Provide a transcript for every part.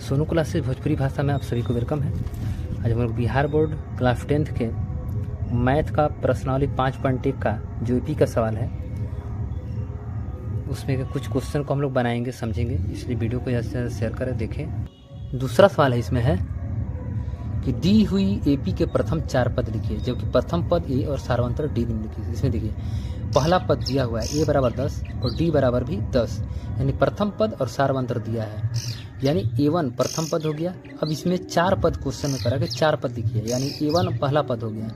Sonu classes Bhojpuri भाषा में आप सभी को वेलकम है। आज हम लोग बिहार बोर्ड क्लास 10th के मैथ का प्रश्नावली 5.1 का जो ईपी का सवाल है उसमें के कुछ क्वेश्चन को हम लोग बनाएंगे, समझेंगे, इसलिए वीडियो को ज़्यादा से ज़्यादा शेयर करें, देखें। दूसरा सवाल है इसमें है कि दी हुई एपी के प्रथम 4 पद लिखिए, जबकि प्रथम पद ए और सार्वंतर डी निम्नलिखित। इसमें देखिए पहला पद दिया हुआ है ए बराबर 10 और डी बराबर भी 10, यानी प्रथम पद और सार्वंतर दिया है, यानी A1 प्रथम पद हो गया। अब इसमें 4 पद क्वेश्चन में करा के 4 पद लिखिए, यानी A1 पहला पद हो गया।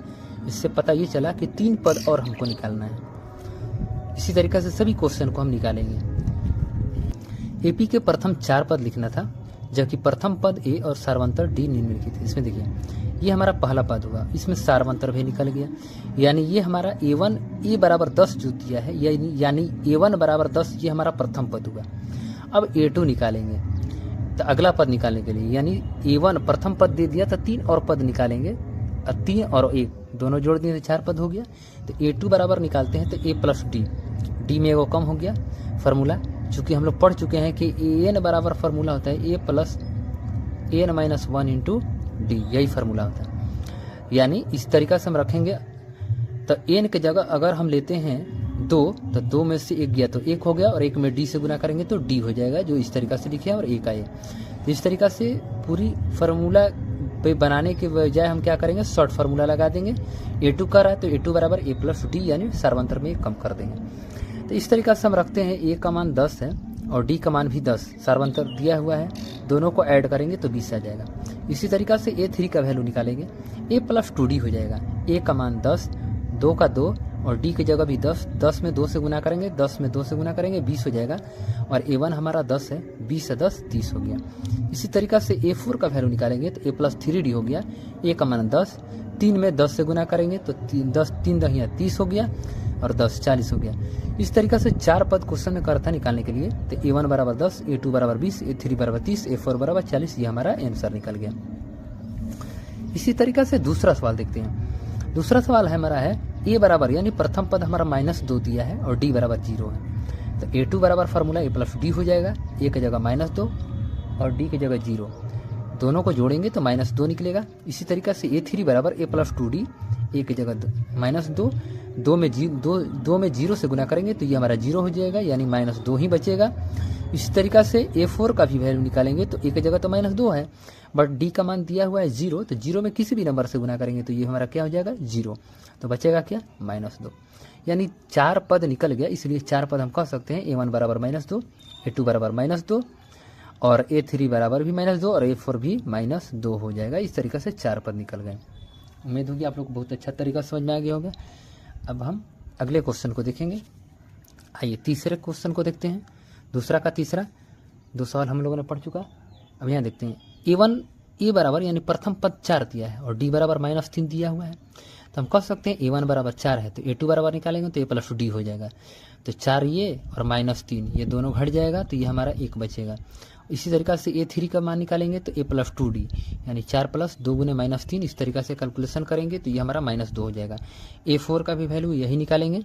इससे पता ये चला कि 3 पद और हमको निकालना है। इसी तरीके से सभी क्वेश्चन को हम निकालेंगे। एपी के प्रथम 4 पद लिखना था, जबकि प्रथम पद ए और सार्वंतर डी निम्नलिखित। इसमें देखिए ये हमारा पहला पद होगा, इसमें सार्वंतर भी निकल गया, यानी ये हमारा A1 ए बराबर 10 जो दिया है, यानी A1 बराबर 10 ये हमारा प्रथम पद हुआ। अब A2 निकालेंगे तो अगला पद निकालने के लिए, यानी A1 प्रथम पद दे दिया तो 3 और पद निकालेंगे, 3 और 1 दोनों जोड़ दिए तो 4 पद हो गया। तो A2 बराबर निकालते हैं तो A प्लस डी में एगो कम हो गया फार्मूला, चूँकि हम लोग पढ़ चुके हैं कि AN बराबर फार्मूला होता है A plus AN minus 1 into D, यही फार्मूला होता है। यानी इस तरीका से हम रखेंगे तो एन की जगह अगर हम लेते हैं 2 तो 2 में से 1 गया तो 1 हो गया, और 1 में डी से गुना करेंगे तो डी हो जाएगा, जो इस तरीका से लिखे और 1 आए। इस तरीका से पूरी फार्मूला पे बनाने के बजाय हम क्या करेंगे, शॉर्ट फार्मूला लगा देंगे। A2 का रहा तो A2 बराबर A प्लस डी, यानी सार्वंतर में कम कर देंगे। तो इस तरीका से हम रखते हैं A का मान 10 है और डी का मान भी 10, सार्वंतर दिया हुआ है, दोनों को ऐड करेंगे तो 20 आ जाएगा। इसी तरीका से A3 का वैल्यू निकालेंगे, A प्लस 2D हो जाएगा। A का मान 10, 2 का 2 और D की जगह भी 10, 10 में 2 से गुना करेंगे, 10 में 2 से गुना करेंगे 20 हो जाएगा, और A1 हमारा 10 है, 20 से 10 30 हो गया। इसी तरीका से A4 का वैल्यू निकालेंगे तो A प्लस 3D हो गया। A का मान 10, 3 में 10 से गुना करेंगे तो 10 3 दहिया 30 हो गया, और 10 40 हो गया। इस तरीका से 4 पद क्वेश्चन में करता निकालने के लिए तो A1 बराबर 10, A2 बराबर 20, A3 बराबर 30, A4 बराबर 40, ये हमारा आंसर निकल गया। इसी तरीका से दूसरा सवाल देखते हैं। दूसरा सवाल हमारा है A बराबर, यानी प्रथम पद हमारा -2 दिया है और D बराबर 0 है, तो A2 बराबर फार्मूला A प्लस डी हो जाएगा। A की जगह -2 और D की जगह 0, दोनों को जोड़ेंगे तो -2 निकलेगा। इसी तरीका से A3 बराबर A प्लस 2D, A की जगह -2, 2 में 0 से गुना करेंगे तो ये हमारा 0 हो जाएगा, यानी -2 ही बचेगा। इसी तरीका से A4 का भी वैल्यू निकालेंगे तो A की जगह तो -2 है, बट D का मान दिया हुआ है 0, तो 0 में किसी भी नंबर से गुना करेंगे तो ये हमारा क्या हो जाएगा 0, तो बचेगा क्या -2, यानी 4 पद निकल गया। इसलिए 4 पद हम कह सकते हैं A1 बराबर -2, A2 बराबर -2 और A3 बराबर भी -2 और A4 भी -2 हो जाएगा। इस तरीके से 4 पद निकल गए। उम्मीद होगी आप लोग को बहुत अच्छा तरीका समझ में आ गया होगा। अब हम अगले क्वेश्चन को देखेंगे। आइए तीसरे क्वेश्चन को देखते हैं। दूसरा का तीसरा 2 सवाल हम लोगों ने पढ़ चुका। अब यहाँ देखते हैं A1 A बराबर, यानी प्रथम पद 4 दिया है और D बराबर -3 दिया हुआ है, तो हम कह सकते हैं A1 बराबर 4 है तो A2 बराबर निकालेंगे तो A प्लस डी हो जाएगा, तो 4 ये और -3 ये दोनों घट जाएगा तो ये हमारा 1 बचेगा। इसी तरीका से A3 का मान निकालेंगे तो A प्लस 2D, यानी 4 प्लस 2 गुने -3, इस तरीका से कैलकुलेशन करेंगे तो ये हमारा -2 हो जाएगा। A4 का भी वैल्यू यही निकालेंगे,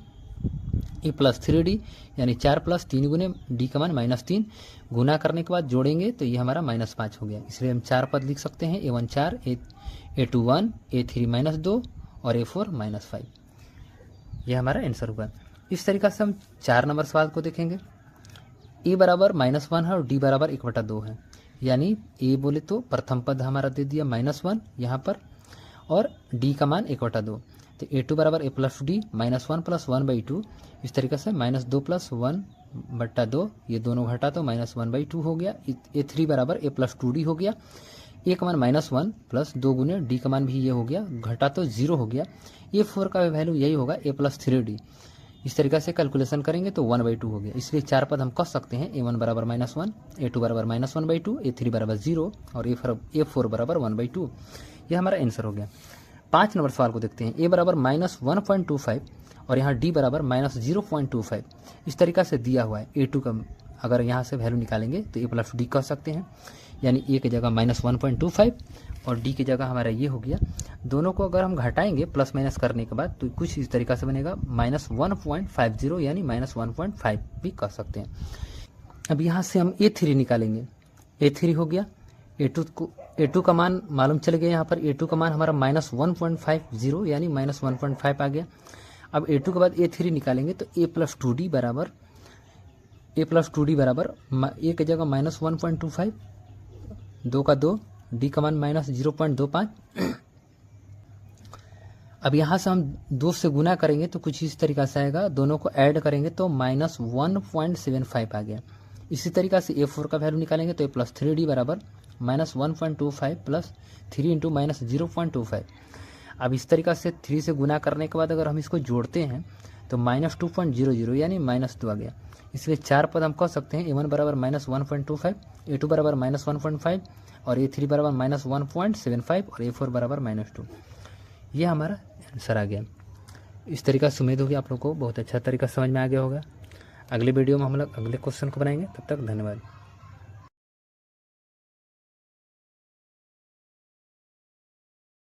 A प्लस 3D, यानी 4 प्लस 3 गुने D का मान -3, गुना करने के बाद जोड़ेंगे तो ये हमारा -5 हो गया। इसलिए हम 4 पद लिख सकते हैं, A1 4, A2 1, A3 -2 और A4 -5, यह हमारा आंसर हुआ। इस तरीका से हम 4 नंबर सवाल को देखेंगे। A बराबर -1 है और D बराबर 1/2 है, यानी A बोले तो प्रथम पद हमारा दे दिया -1 यहाँ पर, और D का मान 1/2, तो A2 बराबर A प्लस डी, -1 प्लस 1/2, इस तरीके से -2 प्लस 1/2, ये दोनों घटा तो -1/2 हो गया। A3 बराबर A प्लस 2D हो गया। A का मान -1 प्लस 2 गुने D का मान भी ये हो गया, घटा तो 0 हो गया। A4 का वैल्यू यही होगा A प्लस 3D, इस तरीके से कैलकुलेशन करेंगे तो 1/2 हो गया। इसलिए 4 पद हम कह सकते हैं A1 बराबर -1, A2 बराबर -1/2, A3 बराबर 0 और A4 बराबर 1/2, यह हमारा आंसर हो गया। 5 नंबर सवाल को देखते हैं। A बराबर -1.25 और यहाँ D बराबर -0.25, इस तरीका से दिया हुआ है। A2 का अगर यहाँ से वैल्यू निकालेंगे तो A प्लस डी कह सकते हैं, यानी A की जगह -1.25 और D की जगह हमारा ये हो गया। दोनों को अगर हम घटाएंगे प्लस माइनस करने के बाद तो कुछ इस तरीका से बनेगा -1.50, यानी -1.5 भी कह सकते हैं। अब यहाँ से हम A3 निकालेंगे, A3 हो गया A2 का मान मालूम चल गया। यहाँ पर A2 का मान हमारा -1.50 यानी -1.5 आ गया। अब A2 के बाद A3 निकालेंगे तो A प्लस टू डी बराबर A की जगह -1.25, 2 का 2, डी का मान -0.25। अब यहाँ से हम 2 से गुना करेंगे तो कुछ इस तरीक़ा से आएगा, दोनों को ऐड करेंगे तो -1.75 आ गया। इसी तरीक़ा से A4 का वैल्यू निकालेंगे तो A प्लस 3D बराबर -1.25 प्लस 3 इंटू -0.25। अब इस तरीक़ा से 3 से गुना करने के बाद अगर हम इसको जोड़ते हैं तो -2.00 यानी -2 आ गया। इसलिए 4 पद हम कह सकते हैं। A1 बराबर -1.25, A2 बराबर -1.5 और A3 बराबर -1.75 और A4 बराबर -2। ये हमारा आंसर आ गया। इस तरीक़ा से उम्मीद होगी आप लोग को बहुत अच्छा तरीका समझ में आ गया होगा। अगले वीडियो में हम लोग अगले क्वेश्चन को बनाएंगे। तब तक धन्यवाद।